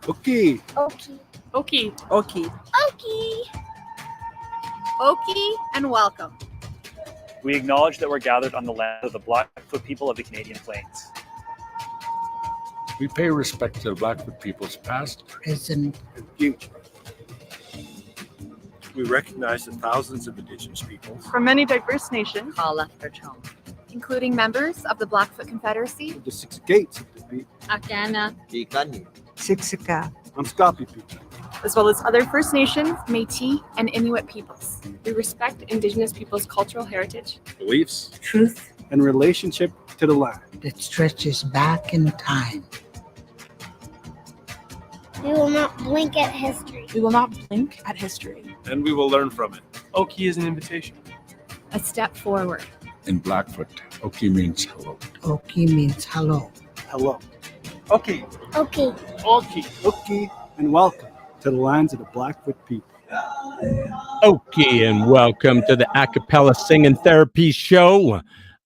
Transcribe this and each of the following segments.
Okay. Okie. Okie. Okay. Okie. Okie and welcome. We acknowledge that we're gathered on the land of the Blackfoot people of the Canadian Plains. We pay respect to the Blackfoot people's past, present, And future. We recognize the thousands of Indigenous peoples From many diverse nations, call after home. including members of the Blackfoot Confederacy, Of the six gates of the beat. Akana, Siksika, I'm Scoppy people. as well as other First Nations, Métis, and Inuit peoples. We respect Indigenous people's cultural heritage. beliefs. truth And relationship to the land. that stretches back in time. We will not blink at history. We will not blink at history. And we will learn from it. Okie is an invitation. A step forward. in Blackfoot, Oki means hello. Oki means hello. Hello. Okay. Okie. Okay. Okay. And welcome to the lands of the Blackfoot people. Okay, and welcome to the Acapella Singing Therapy Show.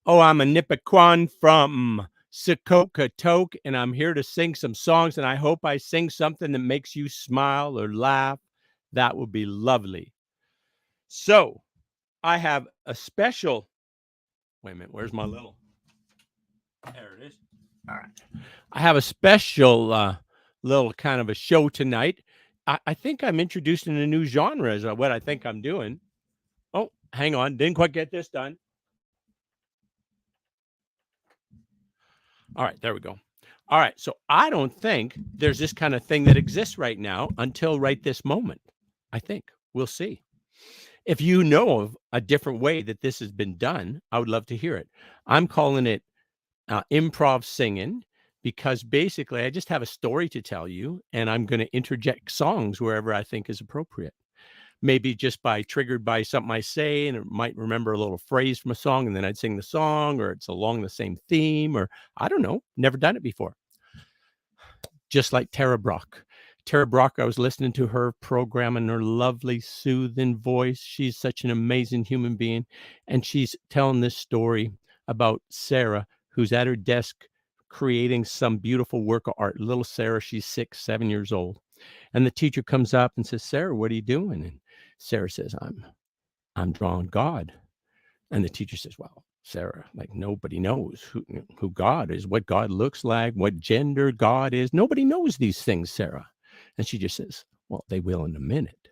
Oh, I'm a Nippequan from Sikokatoke, and I'm here to sing some songs, and I hope I sing something that makes you smile or laugh. That would be lovely. So, I have a special... Wait a minute, where's my little... There it is. All right. I have a special little kind of a show tonight. I think I'm introducing a new genre is what I think I'm doing. Oh, hang on. Didn't quite get this done. All right, there we go. All right, so I don't think there's this kind of thing that exists right now until right this moment. I think. We'll see. If you know of a different way that this has been done, I would love to hear it. I'm calling it improv singing, because basically I just have a story to tell you, and I'm going to interject songs wherever I think is appropriate. Maybe just triggered by something I say, and it might remember a little phrase from a song, and then I'd sing the song, or it's along the same theme, or I don't know, never done it before. Just like Tara Brock. Tara Brock, I was listening to her program and her lovely, soothing voice. She's such an amazing human being. And she's telling this story about Sarah, who's at her desk creating some beautiful work of art. Little Sarah, she's 6, 7 years old. And the teacher comes up and says, Sarah, what are you doing? And Sarah says, I'm drawing God. And the teacher says, well, Sarah, like nobody knows who God is, what God looks like, what gender God is. Nobody knows these things, Sarah. And she just says, well, they will in a minute.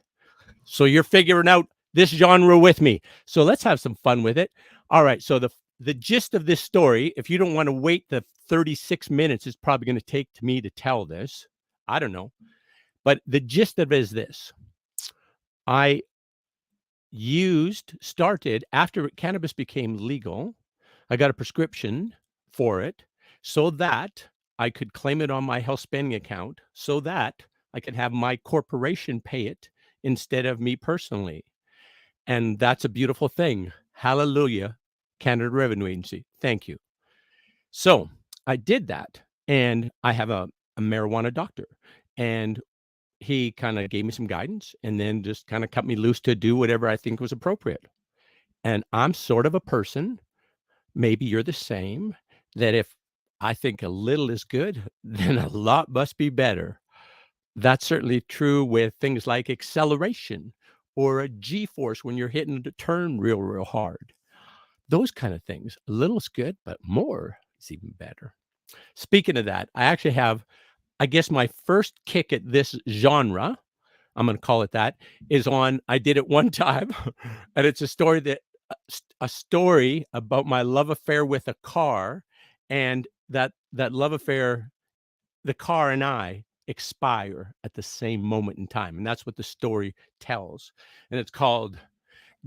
So you're figuring out this genre with me. So let's have some fun with it. All right. So the gist of this story, if you don't want to wait the 36 minutes it's probably going to take to me to tell this, I don't know. But the gist of it is this. I started after cannabis became legal. I got a prescription for it so that I could claim it on my health spending account, so that I could have my corporation pay it instead of me personally. And that's a beautiful thing. Hallelujah, Canada Revenue Agency. Thank you. So I did that, and I have a marijuana doctor, and he kind of gave me some guidance and then just kind of cut me loose to do whatever I think was appropriate. And I'm sort of a person, maybe you're the same, that if I think a little is good, then a lot must be better. That's certainly true with things like acceleration or a G-force when you're hitting the turn real, real hard. Those kind of things. A little is good, but more is even better. Speaking of that, I actually have, I guess my first kick at this genre, I'm going to call it that, is on, I did it one time, and it's a story about my love affair with a car, and that love affair, the car and I expire at the same moment in time. And that's what the story tells. And it's called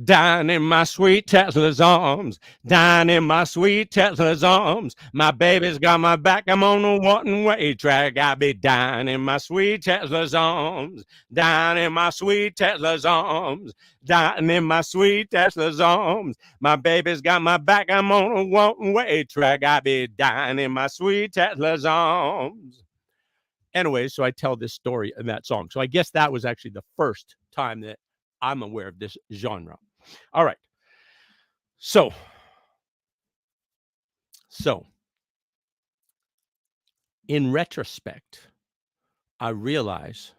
Down in My Sweet Tesla's Arms, down in my sweet Tesla's arms, my baby's got my back, I'm on a one-way track, I'll be down in my sweet Tesla's arms, down in my sweet Tesla's arms, down in my sweet Tesla's arms, my baby's got my back, I'm on a one-way track, I'll be down in my sweet Tesla's arms. Anyway, so I tell this story in that song. So I guess that was actually the first time that I'm aware of this genre. All right. So in retrospect, I realized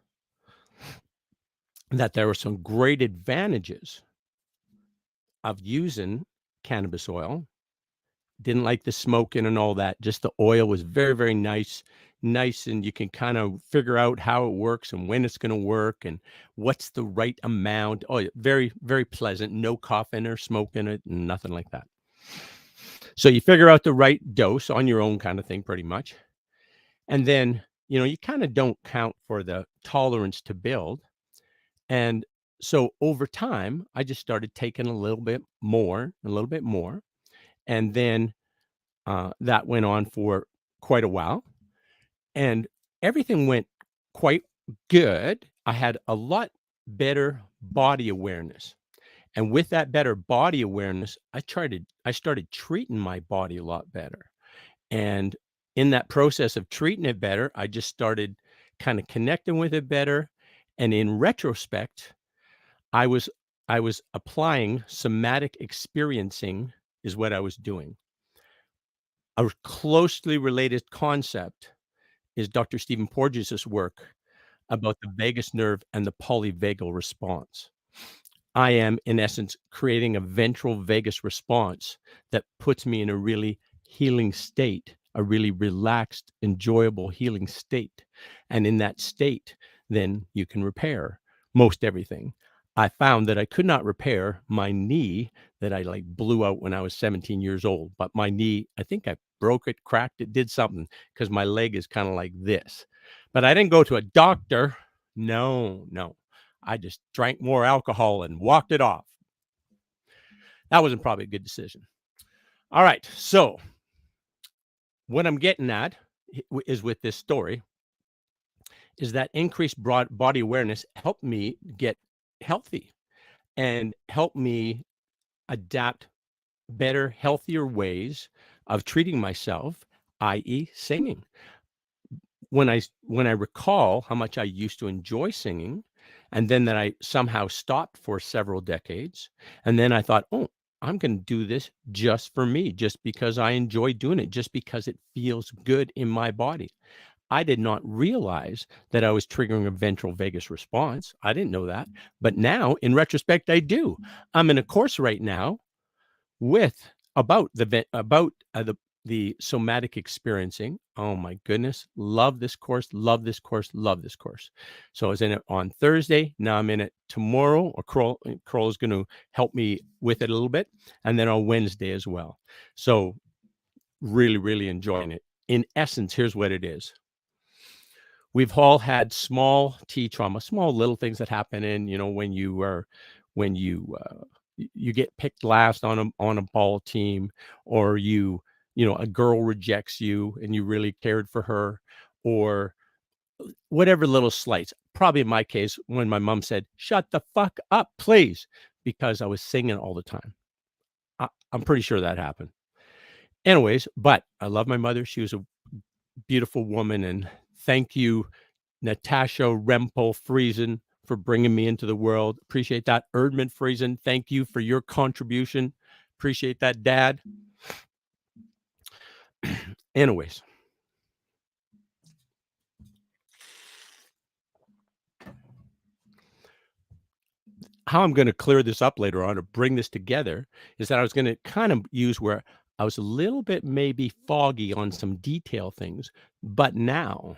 that there were some great advantages of using cannabis oil. Didn't like the smoking and all that. Just the oil was very, very nice, and you can kind of figure out how it works and when it's going to work and what's the right amount. Oh, yeah, very, very pleasant. No coughing or smoke in it, nothing like that. So you figure out the right dose on your own kind of thing, pretty much. And then, you kind of don't count for the tolerance to build. And so over time, I just started taking a little bit more, and then that went on for quite a while, and everything went quite good. I had a lot better body awareness. And with that better body awareness, I started treating my body a lot better. And in that process of treating it better, I just started kind of connecting with it better. And in retrospect, I was applying somatic experiencing is what I was doing. A closely related concept is Dr. Stephen Porges' work about the vagus nerve and the polyvagal response. I am, in essence, creating a ventral vagus response that puts me in a really healing state, a really relaxed, enjoyable healing state. And in that state, then you can repair most everything. I found that I could not repair my knee that I blew out when I was 17 years old. But my knee, I think I broke it, cracked it, did something because my leg is kind of like this. But I didn't go to a doctor. No. I just drank more alcohol and walked it off. That wasn't probably a good decision. All right. So what I'm getting at is with this story is that increased broad body awareness helped me get healthy and helped me adapt better, healthier ways of treating myself, i.e. singing. When I recall how much I used to enjoy singing, and then that I somehow stopped for several decades, and then I thought, oh, I'm going to do this just for me, just because I enjoy doing it, just because it feels good in my body. I did not realize that I was triggering a ventral vagus response. I didn't know that. But now, in retrospect, I do. I'm in a course right now with about the somatic experiencing. Oh my goodness. Love this course. So I was in it on Thursday. Now I'm in it tomorrow, or Kroll is going to help me with it a little bit. And then on Wednesday as well. So really, really enjoying it. In essence, here's what it is. We've all had small T trauma, small little things that happen in, when you get picked last on a ball team, or a girl rejects you and you really cared for her, or whatever little slights. Probably in my case, when my mom said, "Shut the fuck up, please," because I was singing all the time. I'm pretty sure that happened. Anyways, but I love my mother. She was a beautiful woman, and thank you, Natasha Rempel Friesen, for bringing me into the world. Appreciate that. Erdman Friesen, thank you for your contribution. Appreciate that, Dad. Anyways. How I'm going to clear this up later on, or bring this together, is that I was going to kind of use where I was a little bit maybe foggy on some detail things, but now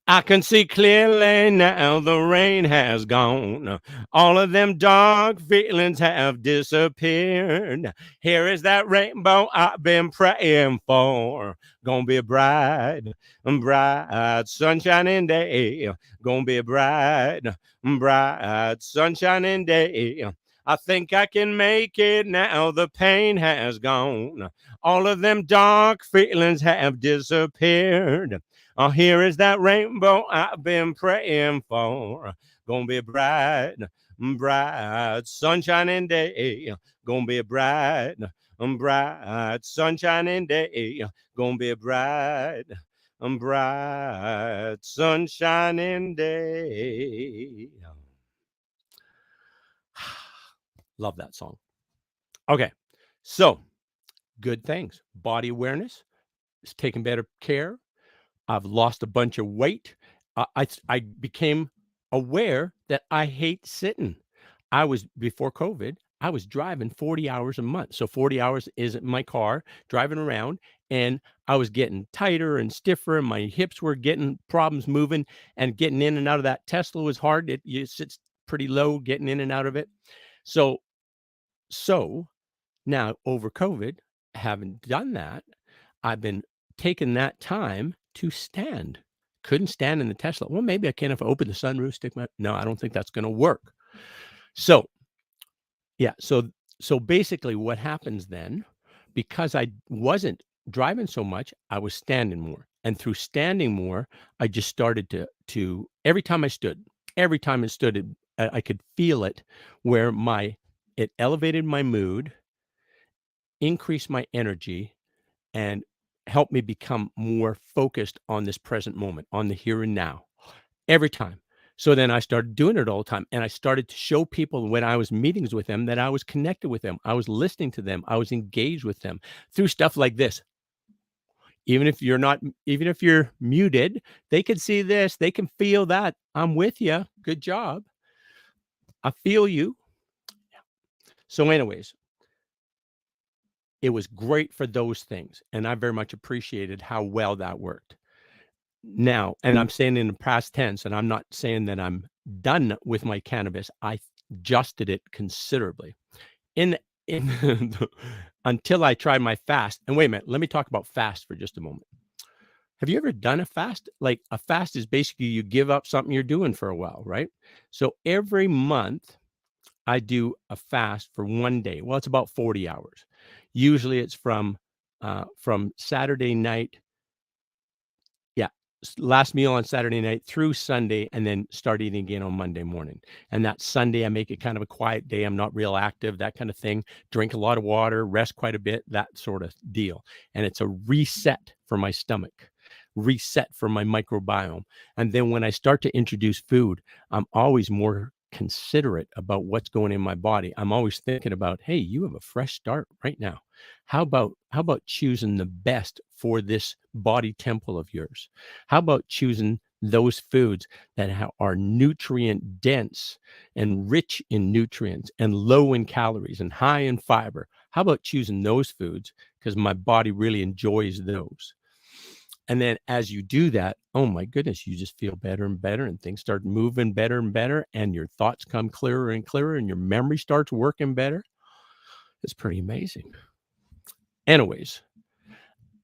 I can see clearly now the rain has gone. All of them dark feelings have disappeared. Here is that rainbow I've been praying for. Gonna be a bright, sunshining day. Gonna be a bright, sunshining day. I think I can make it now. The pain has gone. All of them dark feelings have disappeared. Oh, here is that rainbow I've been praying for. Gonna be a bright, sunshining day. Gonna be a bright, sunshining day. Gonna be a bright, sunshining day. Love that song. Okay, so good things. Body awareness is taking better care. I've lost a bunch of weight. I became aware that I hate sitting. Before COVID, I was driving 40 hours a month. So 40 hours is in my car driving around, and I was getting tighter and stiffer, and my hips were getting problems moving, and getting in and out of that Tesla was hard. You sits pretty low getting in and out of it. So now over COVID, having done that, I've been taking that time to stand. Couldn't stand in the Tesla. Well, maybe I can if I open the sunroof, no, I don't think that's going to work. So, yeah. So basically what happens then, because I wasn't driving so much, I was standing more. And through standing more, I just started to every time I stood, I could feel it where it elevated my mood, increased my energy, and helped me become more focused on this present moment, on the here and now, every time. So then I started doing it all the time, and I started to show people when I was meetings with them that I was connected with them. I was listening to them. I was engaged with them through stuff like this. Even if you're muted, they can see this, they can feel that. I'm with you. Good job. I feel you. So anyways, it was great for those things, and I very much appreciated how well that worked. Now, and I'm saying in the past tense, and I'm not saying that I'm done with my cannabis. I adjusted it considerably in until I tried my fast. And wait a minute, let me talk about fast for just a moment. Have you ever done a fast? Like, a fast is basically you give up something you're doing for a while, right? So every month I do a fast for one day. Well, it's about 40 hours. Usually it's from Saturday night. Yeah. Last meal on Saturday night through Sunday, and then start eating again on Monday morning. And that Sunday, I make it kind of a quiet day. I'm not real active, that kind of thing. Drink a lot of water, rest quite a bit, that sort of deal. And it's a reset for my stomach, reset for my microbiome. And then when I start to introduce food, I'm always more considerate about what's going in my body. I'm always thinking about, hey, you have a fresh start right now. How about choosing the best for this body temple of yours? How about choosing those foods that are nutrient dense and rich in nutrients and low in calories and high in fiber? How about choosing those foods? Because my body really enjoys those. And then as you do that, oh my goodness, you just feel better and better, and things start moving better and better, and your thoughts come clearer and clearer, and your memory starts working better. It's pretty amazing. Anyways,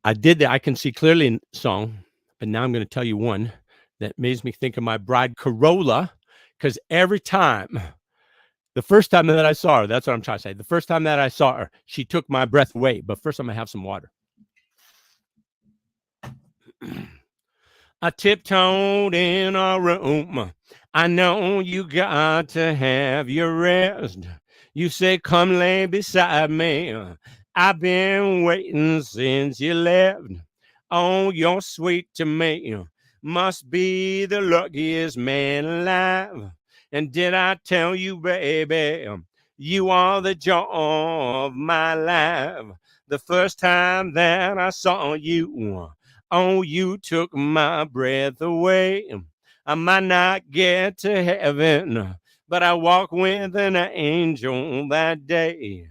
I did that. I Can See Clearly song, but now I'm going to tell you one that makes me think of my bride Corolla, because every time, the first time that I saw her, that's what I'm trying to say. The first time that I saw her, she took my breath away. But first, I'm going to have some water. I tiptoed in our room. I know you got to have your rest. You say, come lay beside me. I've been waiting since you left. Oh, you're sweet to me. Must be the luckiest man alive. And did I tell you, baby, you are the joy of my life. The first time that I saw you, oh, you took my breath away. I might not get to heaven, but I walk with an angel that day.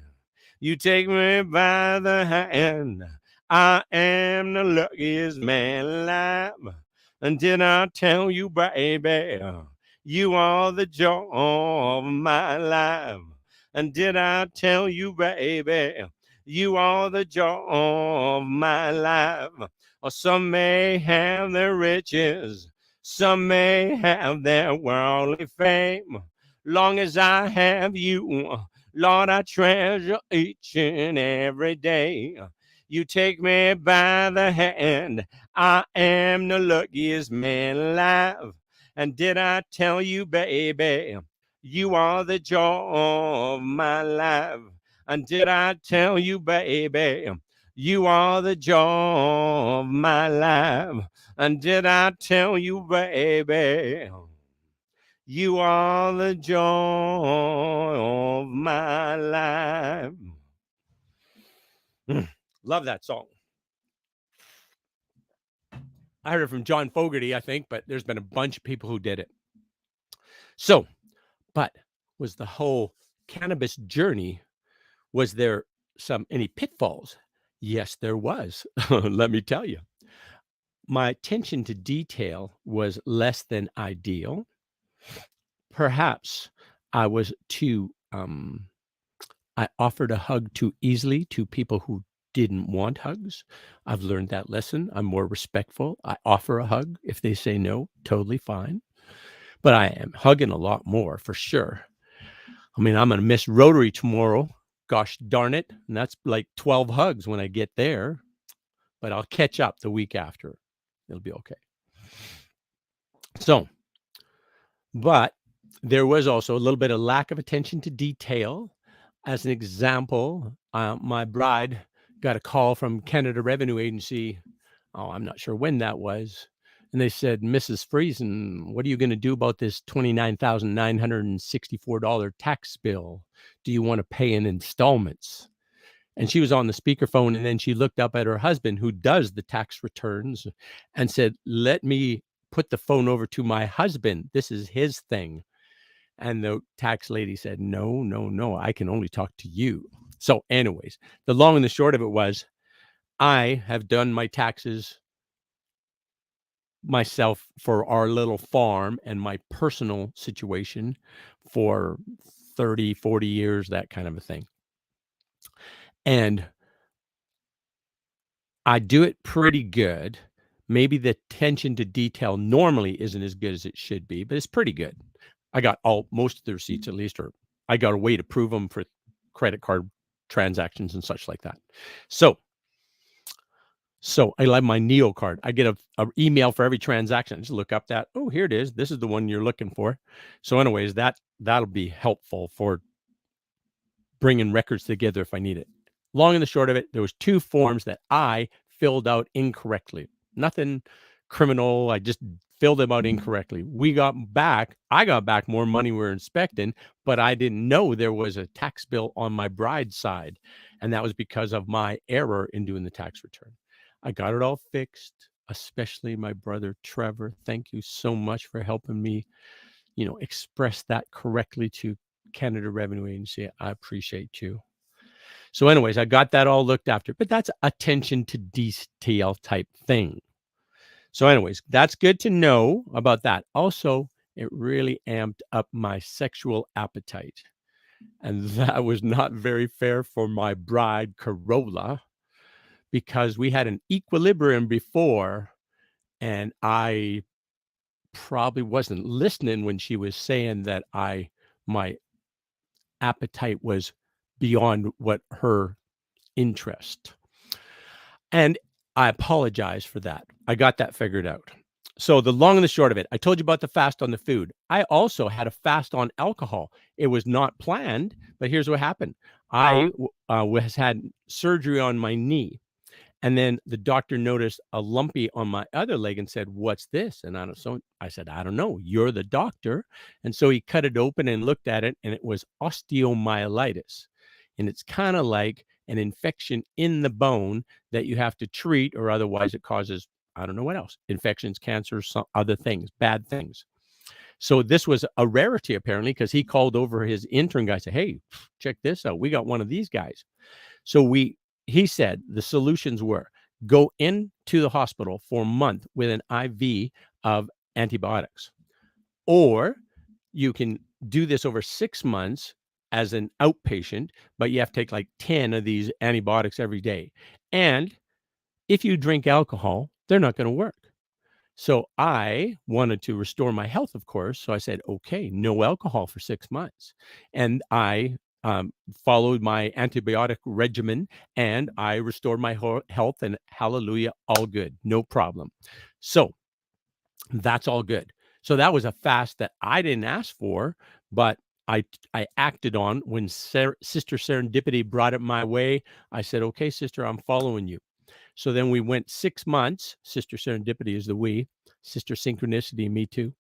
You take me by the hand. I am the luckiest man alive. And did I tell you, baby, you are the joy of my life? And did I tell you, baby, you are the joy of my life? Or some may have their riches, some may have their worldly fame. Long as I have you, Lord, I treasure each and every day. You take me by the hand. I am the luckiest man alive. And did I tell you, baby, you are the joy of my life? And did I tell you, baby, you are the joy of my life? And did I tell you, baby, you are the joy of my life? Love that song. I heard it from John Fogerty, I think, but there's been a bunch of people who did it. So, but was the whole cannabis journey, was there any pitfalls? Yes, there was. Let me tell you. My attention to detail was less than ideal. Perhaps I was I offered a hug too easily to people who didn't want hugs. I've learned that lesson. I'm more respectful. I offer a hug. If they say no, totally fine. But I am hugging a lot more for sure. I mean, I'm going to miss Rotary tomorrow. Gosh darn it. And that's like 12 hugs when I get there. But I'll catch up the week after. It'll be okay. So, but there was also a little bit of lack of attention to detail. As an example, my bride got a call from Canada Revenue Agency. Oh, I'm not sure when that was. And they said, Mrs. Friesen, what are you going to do about this $29,964 tax bill? Do you want to pay in installments? And she was on the speakerphone, and then she looked up at her husband, who does the tax returns, and said, let me put the phone over to my husband. This is his thing. And the tax lady said, no, I can only talk to you. So anyways, the long and the short of it was, I have done my taxes myself for our little farm and my personal situation for 30, 40 years, that kind of a thing. And I do it pretty good. Maybe the attention to detail normally isn't as good as it should be, but it's pretty good. I got most of the receipts at least, or I got a way to prove them for credit card transactions and such like that. So I like my Neo card. I get a email for every transaction. Just look up that. Oh, here it is. This is the one you're looking for. So anyways, that'll be helpful for bringing records together if I need it. Long and the short of it, there was 2 forms that I filled out incorrectly. Nothing criminal. I just filled them out incorrectly. I got back more money we were inspecting, but I didn't know there was a tax bill on my bride's side. And that was because of my error in doing the tax return. I got it all fixed, especially my brother, Trevor. Thank you so much for helping me, express that correctly to Canada Revenue Agency. I appreciate you. So anyways, I got that all looked after, but that's attention to detail type thing. So anyways, that's good to know about that. Also, it really amped up my sexual appetite. And that was not very fair for my bride, Corolla, because we had an equilibrium before, and I probably wasn't listening when she was saying that my appetite was beyond what her interest. And I apologize for that. I got that figured out. So the long and the short of it, I told you about the fast on the food. I also had a fast on alcohol. It was not planned, but here's what happened. I was had surgery on my knee. And then the doctor noticed a lumpy on my other leg and said, what's this? And I said, I don't know. You're the doctor. And so he cut it open and looked at it, and it was osteomyelitis. And it's kind of like an infection in the bone that you have to treat, or otherwise it causes, I don't know what else, infections, cancer, some other things, bad things. So this was a rarity apparently, because he called over his intern guy, said, hey, check this out. We got one of these guys. So he said the solutions were go into the hospital for a month with an IV of antibiotics, or you can do this over 6 months as an outpatient, but you have to take like 10 of these antibiotics every day. And if you drink alcohol, they're not going to work. So I wanted to restore my health, of course. So I said, okay, no alcohol for 6 months. And I followed my antibiotic regimen, and I restored my health, and hallelujah, all good, no problem. So that's all good. So that was a fast that I didn't ask for, but I acted on when Sister Serendipity brought it my way. I said, okay, sister, I'm following you. So then we went 6 months. Sister Serendipity is the we, Sister Synchronicity, me too.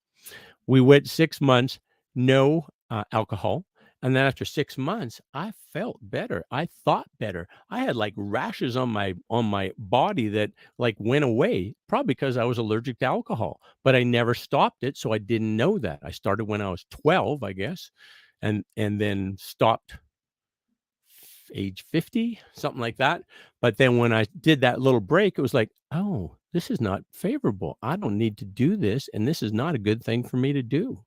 We went 6 months, no alcohol. And then after 6 months, I felt better. I thought better. I had like rashes on my body that like went away, probably because I was allergic to alcohol, but I never stopped it, so I didn't know that. I started when I was 12, I guess, and then stopped age 50, something like that. But then when I did that little break, it was like, oh, this is not favorable. I don't need to do this, and this is not a good thing for me to do.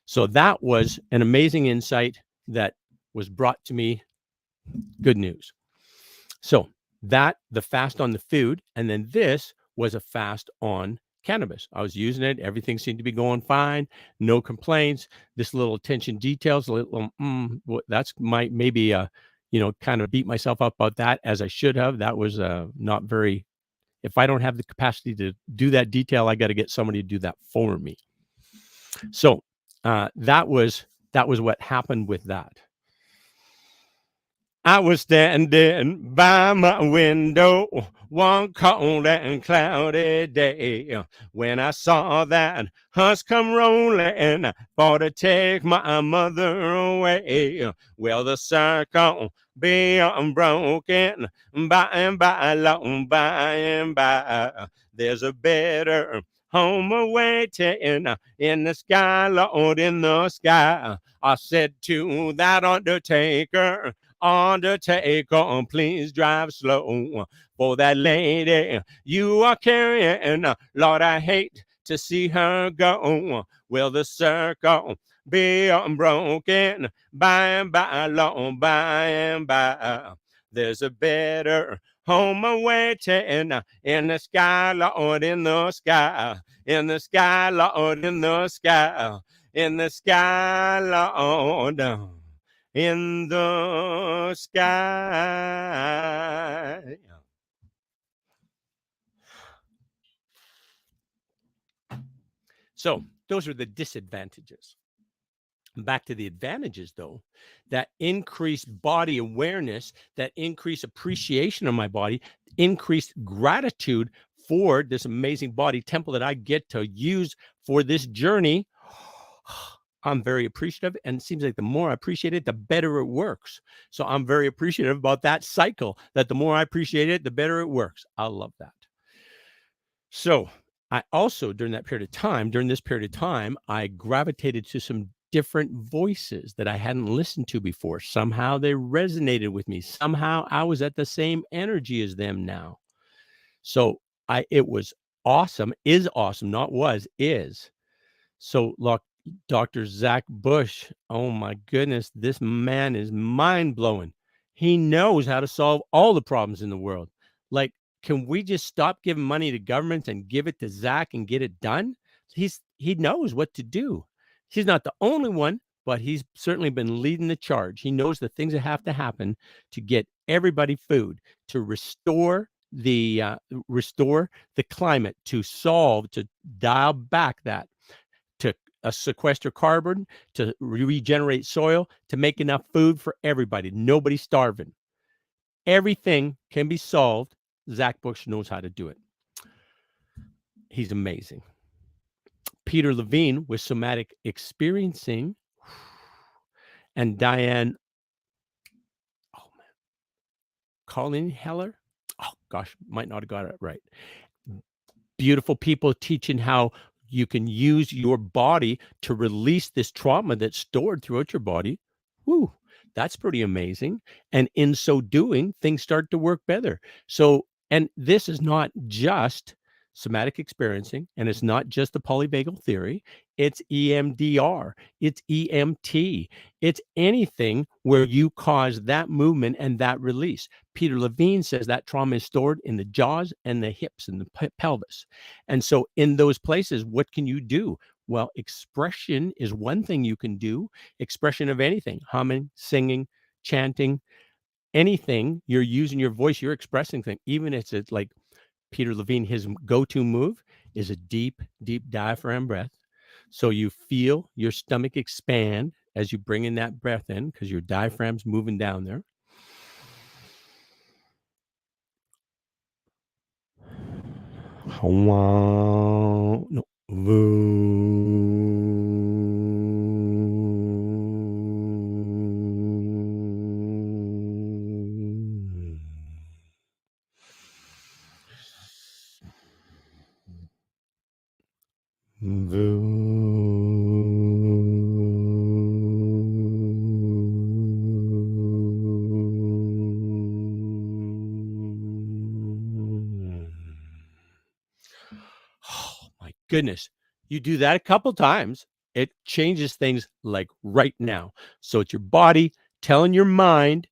So that was an amazing insight that was brought to me. Good news. So that, the fast on the food, and then this was a fast on cannabis. I was using it. Everything seemed to be going fine. No complaints. This little attention details, that's maybe kind of beat myself up about that as I should have. That was not very, if I don't have the capacity to do that detail, I got to get somebody to do that for me. So that was what happened with that. I was standing by my window one cold and cloudy day when I saw that hush come rolling for to take my mother away. Well, the circle be unbroken by and by, long by and by. There's a better home awaiting in the sky, Lord, in the sky. I said to that undertaker, please drive slow for that lady you are carrying. Lord, I hate to see her go. Will the circle be unbroken by and by, long by and by? There's a better home awaiting in the sky, Lord, in the sky, in the sky, Lord, in the sky, in the sky, Lord, in the sky. So those are the disadvantages. Back to the advantages, though, that increased body awareness, that increased appreciation of my body, increased gratitude for this amazing body temple that I get to use for this journey. I'm very appreciative, and it seems like the more I appreciate it, the better it works. So I'm very appreciative about that cycle, that the more I appreciate it, the better it works. I love that. So I also, during this period of time, I gravitated to some different voices that I hadn't listened to before. Somehow they resonated with me. Somehow I was at the same energy as them now. So it was awesome, is awesome, not was, is. So look, Dr. Zach Bush, oh my goodness, this man is mind-blowing. He knows how to solve all the problems in the world. Like, can we just stop giving money to governments and give it to Zach and get it done? He knows what to do. He's not the only one, but he's certainly been leading the charge. He knows the things that have to happen to get everybody food, to restore the climate, to dial back that, to sequester carbon, to regenerate soil, to make enough food for everybody. Nobody's starving. Everything can be solved. Zach Bush knows how to do it. He's amazing. Peter Levine with somatic experiencing, and Diane, Colleen Heller. Oh gosh, might not have got it right. Beautiful people teaching how you can use your body to release this trauma that's stored throughout your body. Woo, that's pretty amazing. And in so doing, things start to work better. So, and this is not just somatic experiencing, and it's not just the polyvagal theory. It's EMDR, it's EMT, it's anything where you cause that movement and that release. Peter Levine says that trauma is stored in the jaws and the hips and the pelvis. And so in those places, what can you do? Well, expression is one thing you can do. Expression of anything, humming, singing, chanting, anything. You're using your voice, you're expressing things. Even if it's like Peter Levine, his go-to move is a deep, deep diaphragm breath. So you feel your stomach expand as you bring in that breath in, because your diaphragm's moving down there. No. Oh my goodness. You do that a couple times, it changes things like right now. So it's your body telling your mind,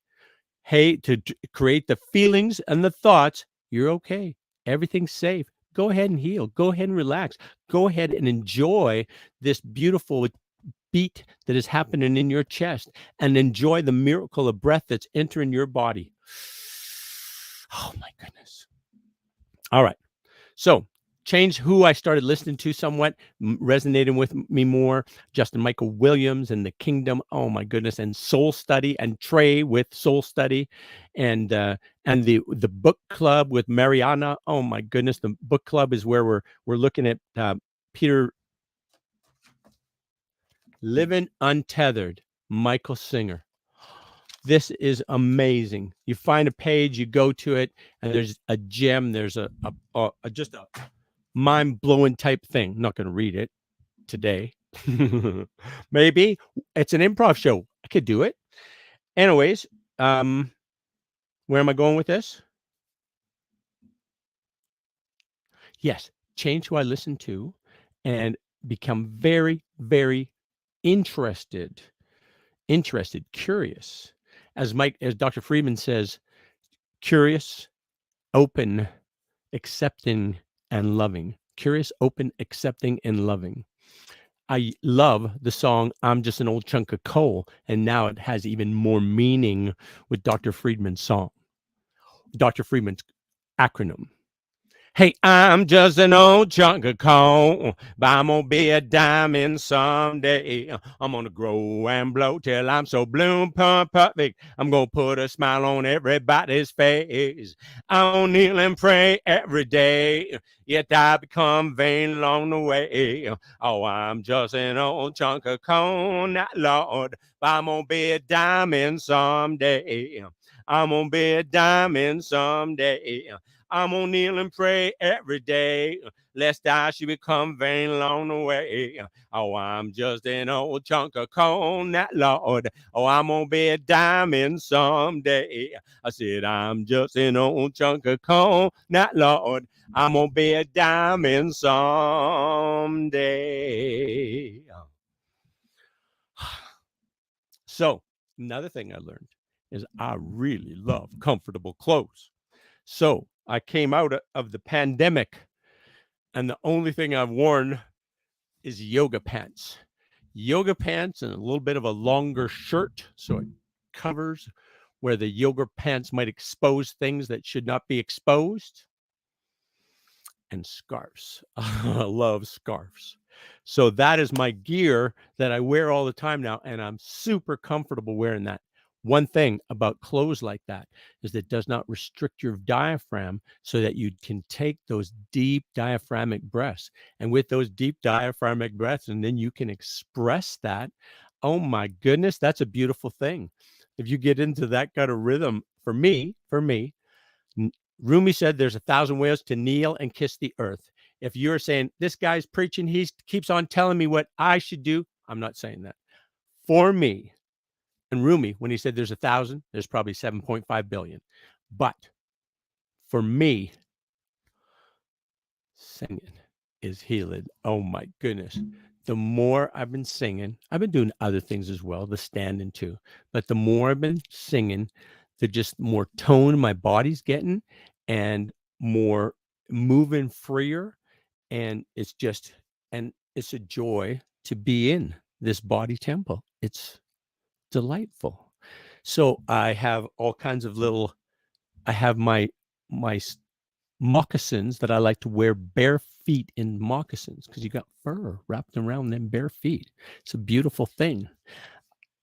hey, to create the feelings and the thoughts, you're okay. Everything's safe. Go ahead and heal. Go ahead and relax. Go ahead and enjoy this beautiful beat that is happening in your chest and enjoy the miracle of breath that's entering your body. Oh my goodness. All right. So change who I started listening to somewhat, resonating with me more. Justin Michael Williams and the Kingdom. Oh my goodness. And Soul Study and Trey with Soul Study and the book club with Mariana. Oh my goodness. The book club is where we're looking at Peter Living Untethered, Michael Singer. This is amazing. You find a page, you go to it, and there's a gem. There's just a mind-blowing type thing. I'm not going to read it today. Maybe it's an improv show. I could do it. Anyways, where am I going with this? Yes, change who I listen to and become very, very interested, curious. As Dr. Friedman says, curious, open, accepting, and loving. Curious, open, accepting, and loving. I love the song I'm Just an Old Chunk of Coal, and now it has even more meaning with Dr. Friedman's song. Dr. Friedman's acronym. Hey, I'm just an old chunk of coal, but I'm gonna be a diamond someday. I'm gonna grow and blow till I'm so bloom perfect. I'm gonna put a smile on everybody's face. I'm gonna kneel and pray every day, yet I become vain along the way. Oh, I'm just an old chunk of coal, not Lord, but I'm gonna be a diamond someday. I'm gonna be a diamond someday. I'm gonna kneel and pray every day, lest I should become vain along the way. Oh, I'm just an old chunk of coal, not Lord. Oh, I'm gonna be a diamond someday. I said, I'm just an old chunk of coal, not Lord. I'm gonna be a diamond someday. So, another thing I learned is I really love comfortable clothes. So I came out of the pandemic, and the only thing I've worn is yoga pants. Yoga pants and a little bit of a longer shirt, so it covers where the yoga pants might expose things that should not be exposed. And scarves. I love scarves. So that is my gear that I wear all the time now, and I'm super comfortable wearing that. One thing about clothes like that is that it does not restrict your diaphragm so that you can take those deep diaphragmatic breaths. And with those deep diaphragmatic breaths, and then you can express that. Oh my goodness, that's a beautiful thing. If you get into that kind of rhythm, for me, Rumi said there's 1,000 ways to kneel and kiss the earth. If you're saying this guy's preaching, he keeps on telling me what I should do, I'm not saying that. For me, and Rumi, when he said there's 1,000, there's probably 7.5 billion. But for me, singing is healing. Oh my goodness. The more I've been singing, I've been doing other things as well, the standing too. But the more I've been singing, the just more tone my body's getting and more moving freer. And it's a joy to be in this body temple. It's delightful. So I have all kinds of I have my moccasins that I like to wear bare feet in moccasins because you got fur wrapped around them bare feet. It's a beautiful thing.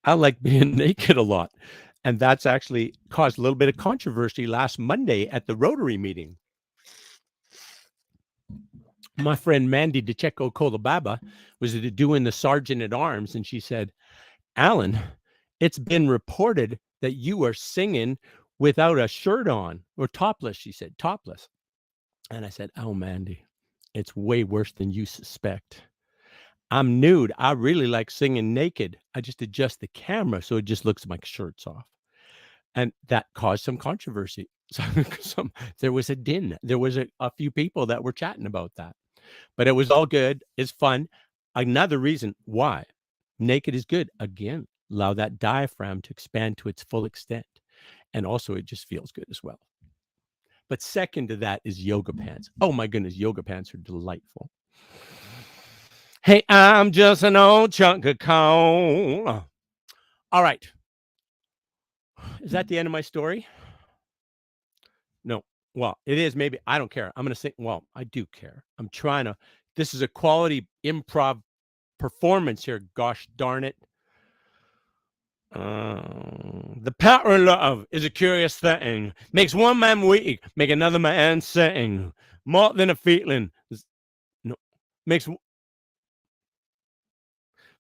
I like being naked a lot. And that's actually caused a little bit of controversy last Monday at the Rotary meeting. My friend Mandy DeCecco Kolobaba was doing the sergeant at arms, and she said, Alan, it's been reported that you are singing without a shirt on or topless. She said, topless. And I said, oh, Mandy, it's way worse than you suspect. I'm nude. I really like singing naked. I just adjust the camera so it just looks like my shirt's off. And that caused some controversy. There was a din. There was a few people that were chatting about that. But it was all good. It's fun. Another reason why naked is good. Again, allow that diaphragm to expand to its full extent. And also it just feels good as well. But second to that is yoga pants. Oh my goodness, yoga pants are delightful. Hey, I'm just an old chunk of coal. All right. Is that the end of my story? No. Well, it is maybe. I don't care. I'm going to say, well, I do care. I'm trying to. This is a quality improv performance here. Gosh darn it. The power of love is a curious thing. Makes one man weak, make another man sing. More than a feeling. No.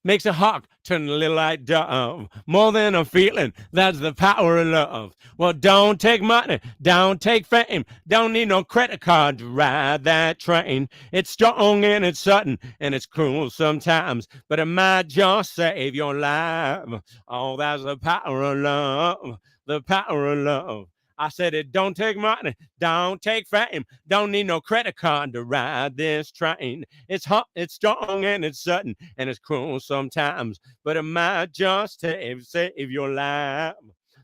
Makes a hawk turn a little like dove. More than a feeling, that's the power of love. Well, don't take money, don't take fame, don't need no credit card to ride that train. It's strong and it's sudden and it's cruel sometimes, but it might just save your life. Oh, that's the power of love, the power of love. I said it don't take money, don't take fame, don't need no credit card to ride this train. It's hot, it's strong, and it's sudden, and it's cruel sometimes, but it might just save your life.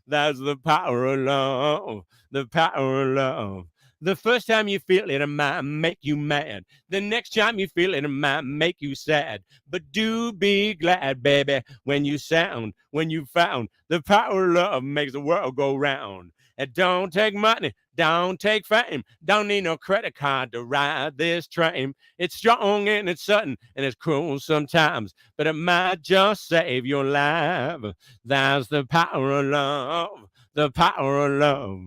That's the power of love, the power of love. The first time you feel it might make you mad. The next time you feel it might make you sad. But do be glad, baby, when you found the power of love makes the world go round. It don't take money, don't take fame, don't need no credit card to ride this train. It's strong and it's sudden and it's cruel sometimes, but it might just save your life. That's the power of love, the power of love.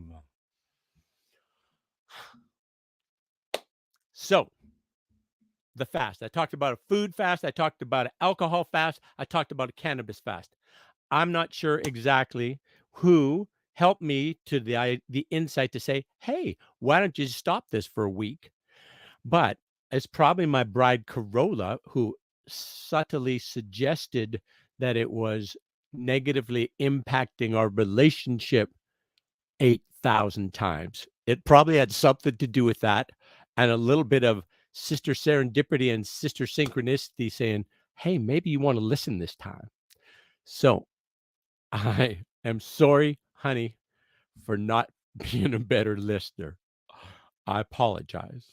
So, the fast. I talked about a food fast. I talked about an alcohol fast. I talked about a cannabis fast. I'm not sure exactly who helped me to the insight to say, hey, why don't you stop this for a week? But it's probably my bride Corolla who subtly suggested that it was negatively impacting our relationship 8,000 times. It probably had something to do with that, and a little bit of sister serendipity and sister synchronicity saying, hey, maybe you want to listen this time. So I am sorry, honey, for not being a better listener. I apologize.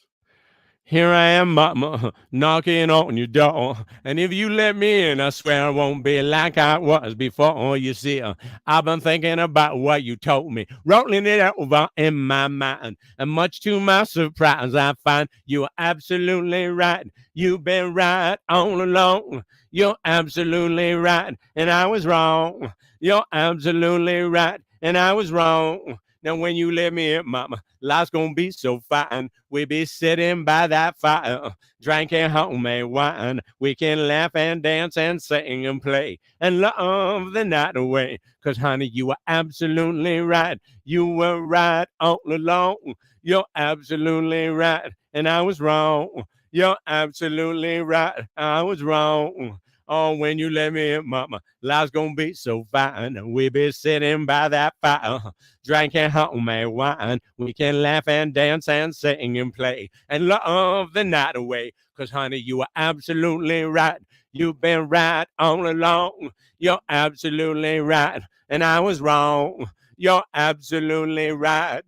Here I am, mama, knocking on your door. And if you let me in, I swear I won't be like I was before. You see, I've been thinking about what you told me, rolling it over in my mind. And much to my surprise, I find you're absolutely right. You've been right all along. You're absolutely right, and I was wrong. You're absolutely right, and I was wrong. Now, when you let me in, mama, life's gonna be so fine. We be sitting by that fire, drinking homemade wine. We can laugh and dance and sing and play and love the night away. 'Cause, honey, you were absolutely right. You were right all along. You're absolutely right, and I was wrong. You're absolutely right. I was wrong. Oh, when you let me in, mama, life's gonna be so fine. And we be sitting by that fire, drinking homemade wine. We can laugh and dance and sing and play and love the night away. 'Cause, honey, you are absolutely right. You've been right all along. You're absolutely right, and I was wrong. You're absolutely right,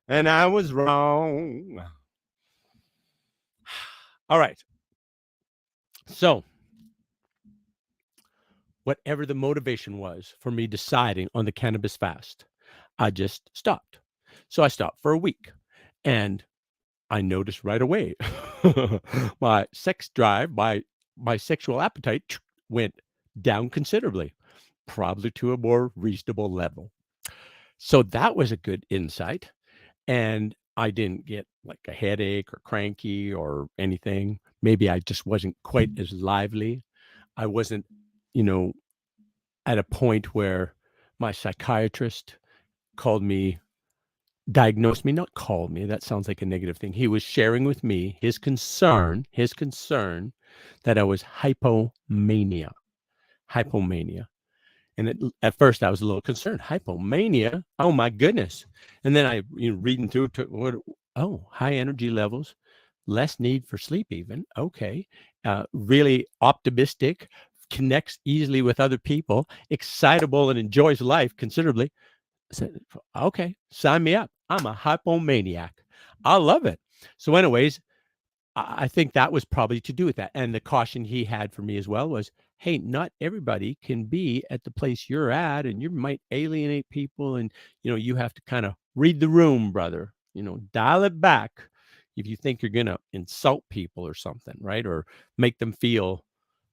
and I was wrong. All right. So, whatever the motivation was for me deciding on the cannabis fast, I just stopped. So I stopped for a week, and I noticed right away my sex drive, my sexual appetite went down considerably, probably to a more reasonable level. So that was a good insight. And I didn't get like a headache or cranky or anything. Maybe I just wasn't quite as lively. I wasn't, you know, at a point where my psychiatrist diagnosed me, not called me. That sounds like a negative thing. He was sharing with me his concern that I was hypomania. And at first I was a little concerned. Hypomania? Oh my goodness. And then I reading through it, high energy levels, less need for sleep even. Okay. Really optimistic, connects easily with other people, excitable and enjoys life considerably. I said, okay, sign me up. I'm a hypomaniac. I love it. So anyways, I think that was probably to do with that. And the caution he had for me as well was, hey, not everybody can be at the place you're at, and you might alienate people, and you have to kind of read the room, brother. Dial it back if you think you're gonna insult people or something, right? Or make them feel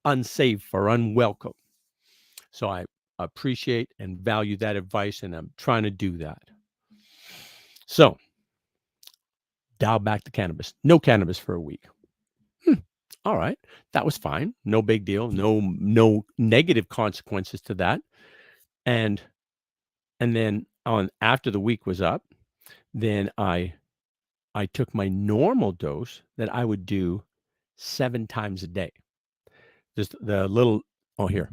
unsafe or unwelcome. So I appreciate and value that advice, and I'm trying to do that. So dial back the cannabis. No cannabis for a week. All right, that was fine. No big deal. No negative consequences to that. And then after the week was up, then I took my normal dose that I would do 7 times a day. Just the little here.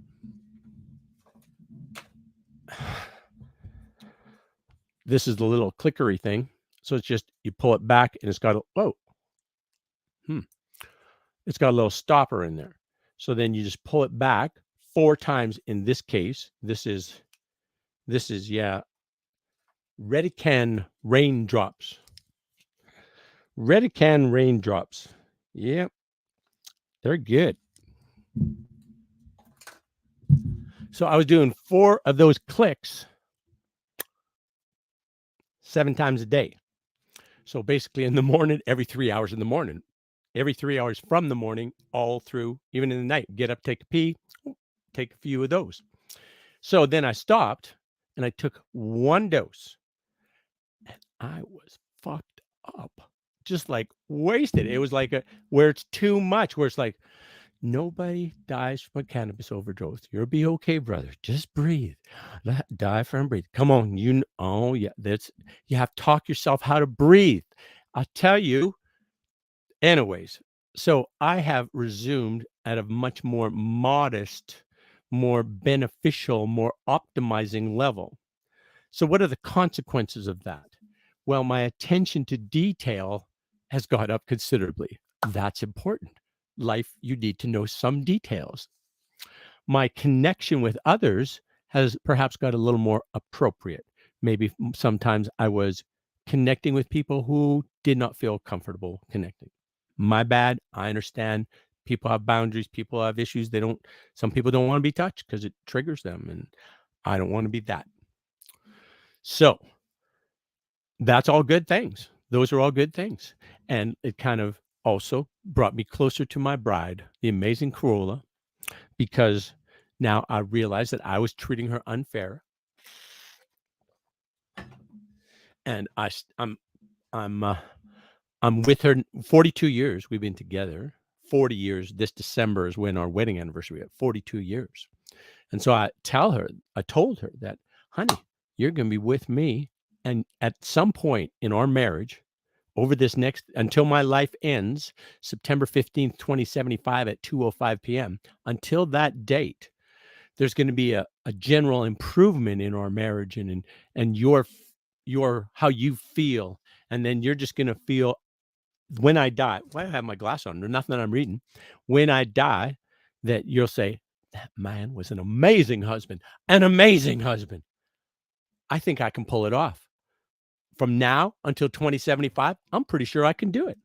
This is the little clickery thing. So it's just you pull it back and it's got it's got a little stopper in there. So then you just pull it back 4 times. In this case, this is Redican raindrops. Redican raindrops. Yep. They're good. So I was doing 4 of those clicks 7 times a day. So basically in the morning, every 3 hours in the morning, every 3 hours from the morning, all through, even in the night, get up, take a pee, take a few of those. So then I stopped and I took 1 dose and I was fucked up, just like wasted. It was like where it's too much, where it's like, nobody dies from a cannabis overdose. You'll be okay, brother. Just breathe. Diaphragm breathe. Come on. You have to talk yourself how to breathe. I'll tell you. Anyways, so I have resumed at a much more modest, more beneficial, more optimizing level. So what are the consequences of that? Well, my attention to detail has got up considerably. That's important. Life, you need to know some details. My connection with others has perhaps got a little more appropriate. Maybe sometimes I was connecting with people who did not feel comfortable connecting. My bad. I understand. People have boundaries. People have issues. Some people don't want to be touched because it triggers them. And I don't want to be that. So that's all good things. Those are all good things. And it kind of also brought me closer to my bride, the amazing Corolla, because now I realized that I was treating her unfair. And I'm with her 42 years. We've been together 40 years. This December is when our wedding anniversary. We had 42 years. And so I told her that, honey, you're going to be with me. And at some point in our marriage, over this until my life ends, September 15th, 2075 at 2:05 p.m., until that date, there's going to be a general improvement in our marriage and your how you feel. And then you're just going to feel when I die, I have my glass on, there's nothing that I'm reading. When I die, that you'll say, that man was an amazing husband. I think I can pull it off. From now until 2075, I'm pretty sure I can do it.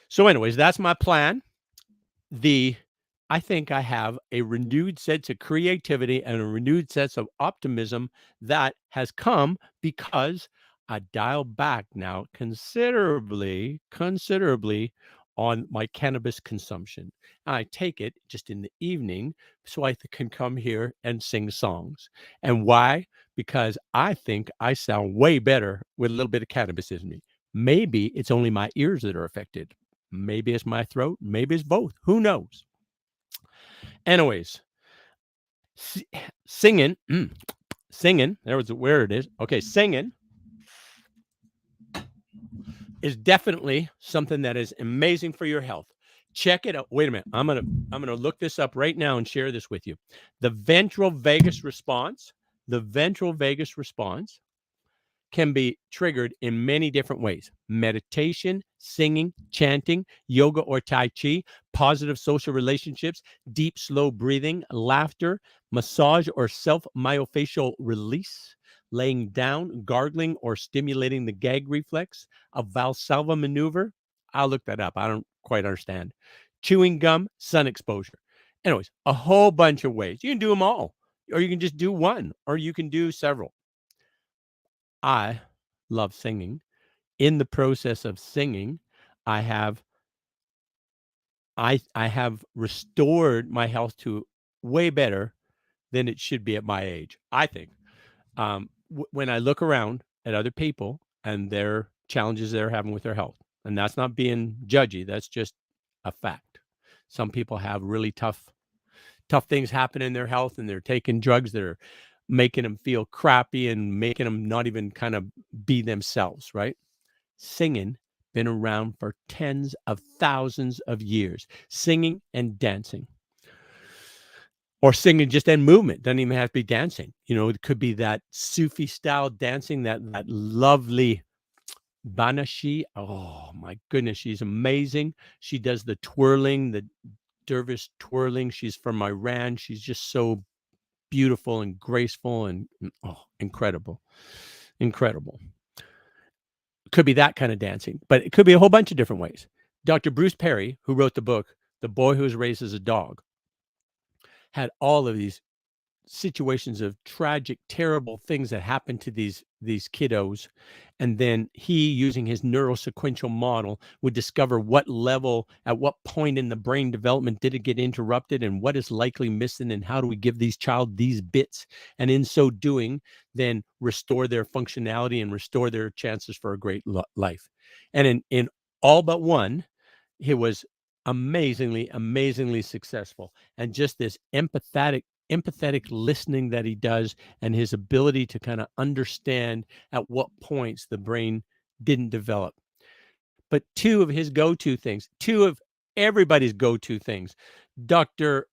So anyways, that's my plan. I think I have a renewed sense of creativity and a renewed sense of optimism that has come because I dial back now considerably on my cannabis consumption. I take it just in the evening so I can come here and sing songs. And why? Because I think I sound way better with a little bit of cannabis in me. Maybe it's only my ears that are affected. Maybe it's my throat. Maybe it's both. Who knows? Anyways, singing, there was where it is. Okay, singing is definitely something that is amazing for your health. Check it out. Wait a minute. I'm gonna look this up right now and share this with you. The ventral vagus response can be triggered in many different ways: meditation, singing, chanting, yoga or tai chi, positive social relationships, deep, slow breathing, laughter, massage or self-myofascial release, laying down, gargling, or stimulating the gag reflex, a Valsalva maneuver. I'll look that up. I don't quite understand. Chewing gum, sun exposure. Anyways, a whole bunch of ways. You can do them all, or you can just do one, or you can do several. I love singing. In the process of singing, I have restored my health to way better than it should be at my age, I think. When I look around at other people and their challenges they're having with their health, and that's not being judgy, that's just a fact. Some people have really tough things happen in their health, and they're taking drugs that are making them feel crappy and making them not even kind of be themselves, right? Singing been around for tens of thousands of years. Singing and dancing, or singing just in movement, doesn't even have to be dancing. It could be that Sufi style dancing, that lovely Banashi. Oh my goodness, she's amazing. She does the twirling, the dervish twirling. She's from Iran. She's just so beautiful and graceful and incredible. Could be that kind of dancing, but it could be a whole bunch of different ways. Dr. Bruce Perry, who wrote the book The Boy Who Was Raised as a Dog, had all of these situations of tragic, terrible things that happened to these kiddos, and then he, using his neurosequential model, would discover what level, at what point in the brain development did it get interrupted, and what is likely missing, and how do we give these child these bits, and in so doing then restore their functionality and restore their chances for a great life. And in all but one, he was amazingly successful. And just this empathetic listening that he does, and his ability to kind of understand at what points the brain didn't develop. But two of his go-to things, two of everybody's go-to things, Dr.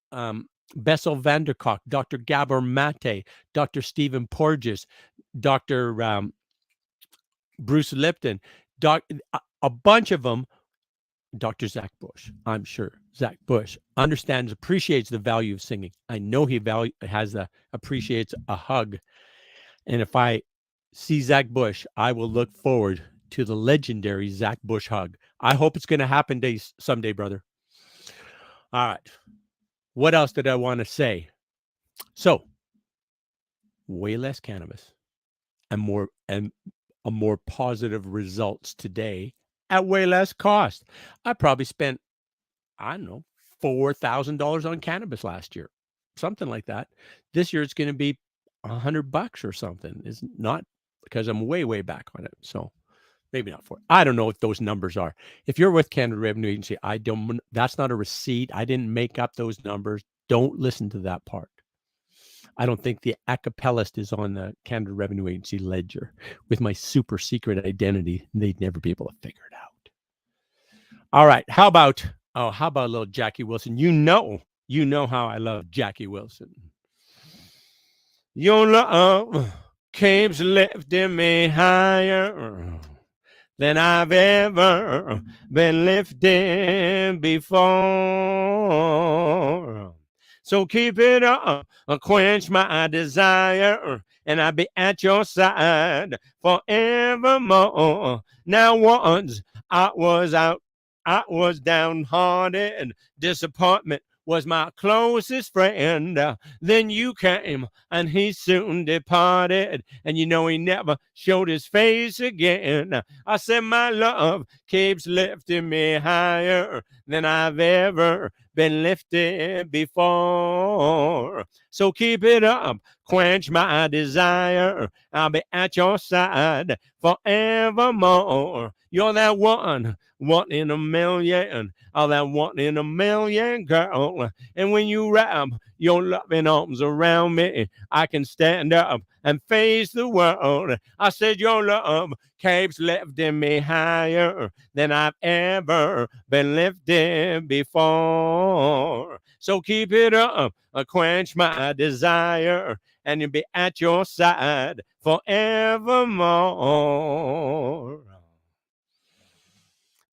Bessel van der Kolk, Dr. Gabor Mate, Dr. Stephen Porges, Dr. Bruce Lipton, a bunch of them. Dr. Zach Bush, I'm sure Zach Bush understands, appreciates the value of singing. I know he appreciates a hug. And if I see Zach Bush, I will look forward to the legendary Zach Bush hug. I hope it's going to happen someday, brother. All right. What else did I want to say? So, way less cannabis and a more positive results today at way less cost. I probably spent, I don't know, $4,000 on cannabis last year, something like that. This year it's going to be $100 or something. It's not, because I'm way back on it. So maybe not I don't know what those numbers are. If you're with Canada Revenue Agency, that's not a receipt. I didn't make up those numbers. Don't listen to that part. I don't think the acapellist is on the Canada Revenue Agency ledger. With my super secret identity, they'd never be able to figure it out. All right. How about a little Jackie Wilson? You know how I love Jackie Wilson. Your love keeps lifting me higher than I've ever been lifted before. So keep it up, quench my desire, and I'll be at your side forevermore. Now once I was downhearted, disappointment was my closest friend. Then you came, and he soon departed, and he never showed his face again. I said my love keeps lifting me higher than I've ever been lifted before. So keep it up, quench my desire, I'll be at your side forevermore. You're that one in a million, that one in a million, girl. And when you rap, your loving arms around me, I can stand up and face the world. I said your love keeps lifting me higher than I've ever been lifted before. So keep it up, quench my desire, and you'll be at your side forevermore.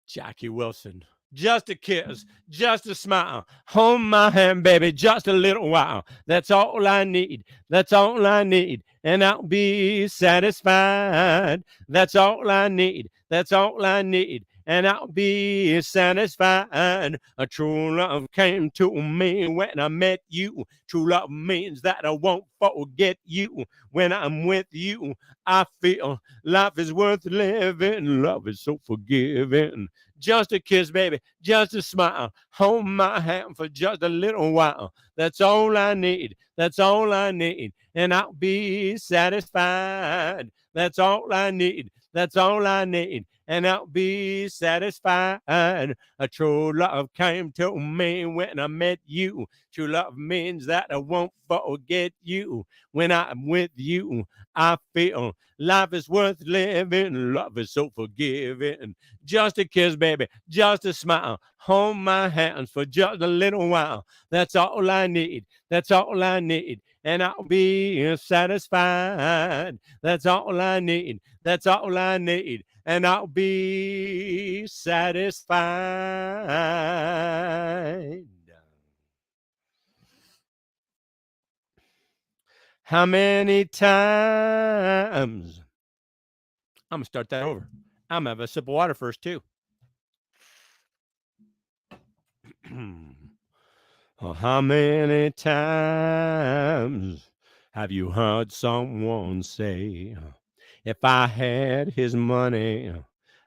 Jackie Wilson. Just a kiss, just a smile. Hold my hand, baby, just a little while. That's all I need. That's all I need. And I'll be satisfied. That's all I need. That's all I need. And I'll be satisfied. A true love came to me when I met you. True love means that I won't forget you. When I'm with you, I feel life is worth living. Love is so forgiving. Just a kiss, baby, just a smile. Hold my hand for just a little while. That's all I need. That's all I need. And I'll be satisfied. That's all I need. That's all I need. And I'll be satisfied. A true love came to me when I met you. True love means that I won't forget you. When I'm with you, I feel life is worth living. Love is so forgiving. Just a kiss, baby, just a smile. Hold my hands for just a little while. That's all I need. That's all I need. And I'll be satisfied. That's all I need. That's all I need. And I'll be satisfied. How many times? I'm going to start that over. I'm going to have a sip of water first, too. Oh, how many times have you heard someone say, if I had his money,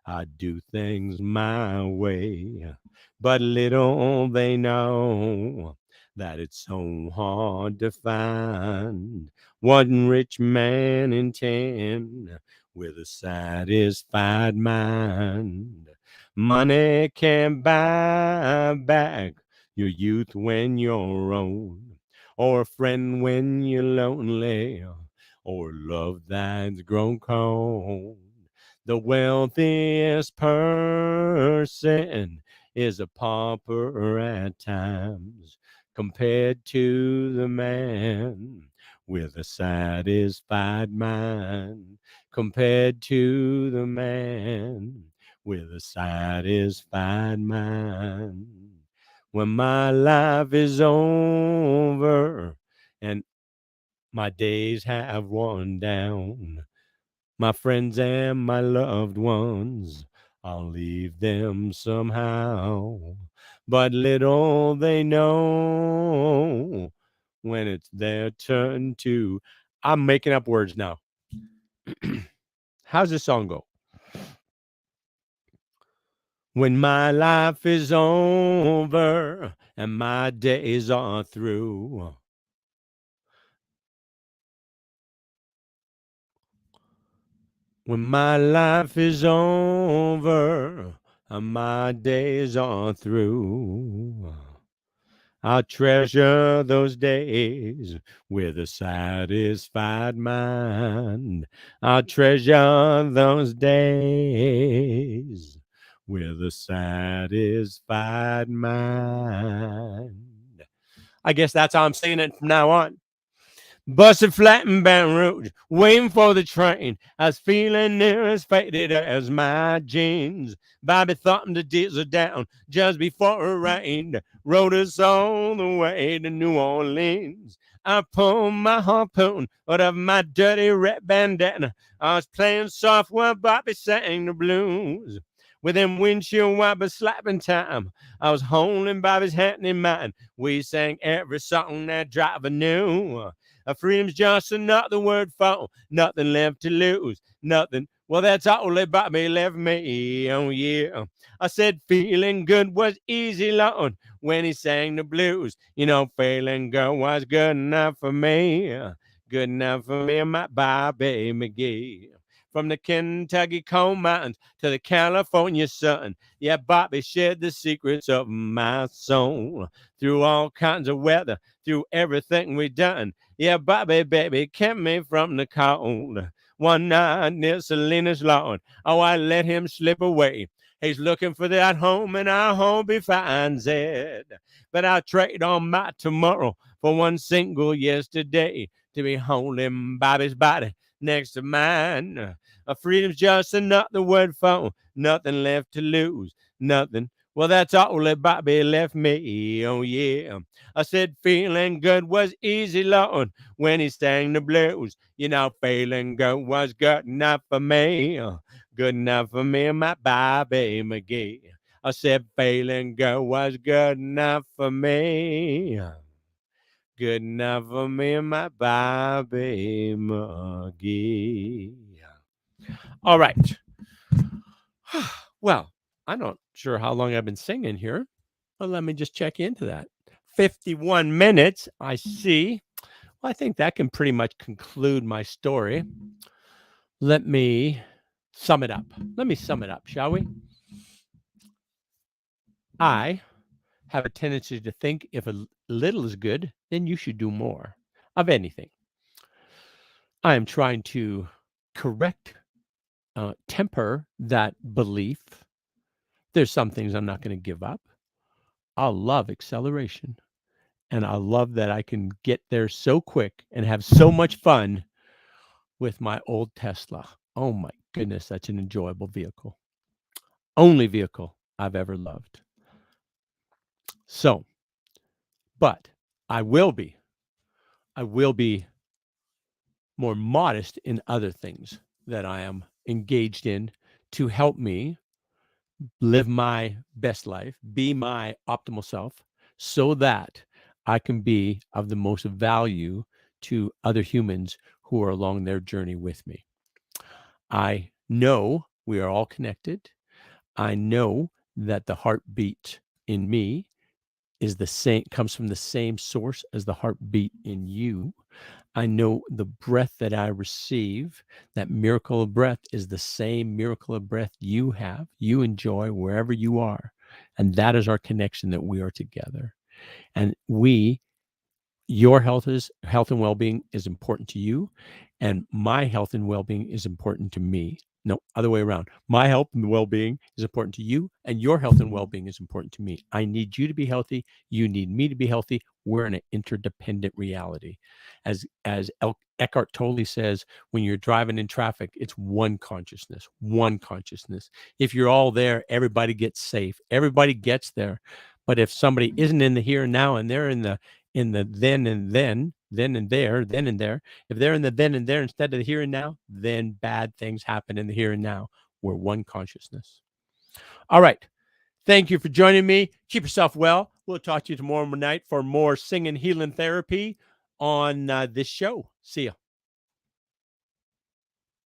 I'd do things my way? But little they know that it's so hard to find one rich man intend with a satisfied mind. Money can't buy back your youth when you're old, or a friend when you're lonely, or love that's grown cold. The wealthiest person is a pauper at times compared to the man with a satisfied mind, compared to the man with a satisfied mind. When my life is over and my days have worn down, my friends and my loved ones, I'll leave them somehow. But little they know when it's their turn to. I'm making up words now. How's this song go? When my life is over and my days are through, when my life is over and my days are through, I'll treasure those days with a satisfied mind. I'll treasure those days with a satisfied mind. I guess that's how I'm saying it from now on. Busted flat in Baton Rouge, waiting for the train. I was feeling near as faded as my jeans. Bobby thumping the diesel down just before it rained. Rode us all the way to New Orleans. I pulled my harpoon out of my dirty red bandana. I was playing soft while Bobby sang the blues. With them windshield wipers slapping time, I was holding Bobby's hand in mine. We sang every song that driver knew. Freedom's just another word for nothing left to lose. Nothing. Well, that's all that Bobby left me. Oh, yeah. I said feeling good was easy, Lord, when he sang the blues. You know, feeling good was good enough for me. Good enough for me, my Bobby McGee. from the Kentucky coal mountains to the California sun. Yeah, Bobby shared the secrets of my soul through all kinds of weather, through everything we done. Yeah, Bobby, baby, kept me from the cold. One night near Salinas Lawn, oh, I let him slip away. He's looking for that home, and I hope he finds it. But I'll trade on my tomorrow for one single yesterday to be holding Bobby's body next to mine. Freedom's just another word for nothing left to lose, nothing. Well, that's all that Bobby left me, oh yeah. I said feeling good was easy, Lord, when he sang the blues. You know, feeling good was good enough for me, good enough for me and my Bobby McGee. I said feeling good was good enough for me, good enough for me and my Bobby McGee. All right. Well, I'm not sure how long I've been singing here, but let me just check into that. 51 minutes, I see. Well, I think that can pretty much conclude my story. Let me sum it up. Let me sum it up, shall we? I have a tendency to think if a little is good, then you should do more of anything. I am trying to correct, temper that belief. There's some things I'm not going to give up. I love acceleration, and I love that I can get there so quick and have so much fun with my old Tesla. Oh my goodness, that's an enjoyable vehicle. Only vehicle I've ever loved. So, but I will be more modest in other things that I am engaged in to help me live my best life, be my optimal self, so that I can be of the most value to other humans who are along their journey with me. I know we are all connected. I know that the heartbeat in me is the same, comes from the same source as the heartbeat in you. I know the breath that I receive, that miracle of breath, is the same miracle of breath you have, you enjoy wherever you are. And that is our connection, that we are together. And your health and well-being is important to you, and my health and well-being is important to me. No, other way around. My health and well-being is important to you, and your health and well-being is important to me. I need you to be healthy. You need me to be healthy. We're in an interdependent reality. As Eckhart Tolle says, when you're driving in traffic, it's one consciousness, one consciousness. If you're all there, everybody gets safe. Everybody gets there. But if somebody isn't in the here and now, and they're in the then and then and there, then and there, if they're in the then and there instead of the here and now, then bad things happen in the here and now. We're one consciousness. All right. Thank you for joining me. Keep yourself well. We'll talk to you tomorrow night for more singing healing therapy on this show. See ya.